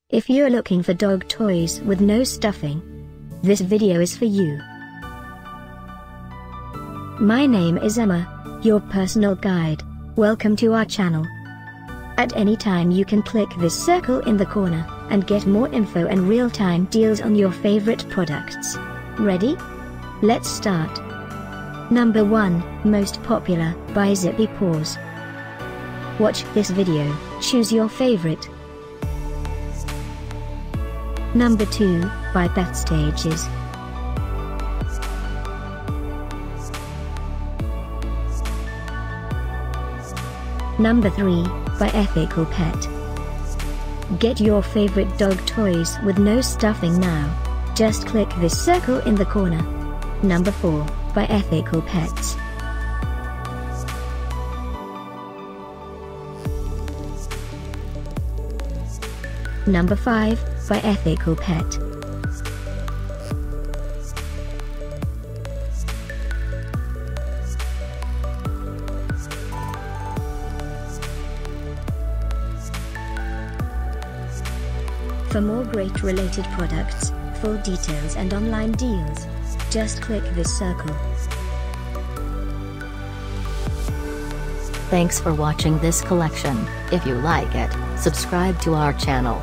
If you're looking for dog toys with no stuffing, this video is for you. My name is Emma, your personal guide. Welcome to our channel. At any time you can click this circle in the corner, and get more info and real-time deals on your favorite products. Ready? Let's start. Number 1, Most Popular, by ZippyPaws. Watch this video, choose your favorite. Number 2, by Petstages. Number 3, by Ethical Pet. Get your favorite dog toys with no stuffing now. Just click this circle in the corner. Number 4, by Ethical Pets. Number 5, by Ethical Pet. For more great related products, full details and online deals, just click this circle. Thanks for watching this collection. If you like it, subscribe to our channel.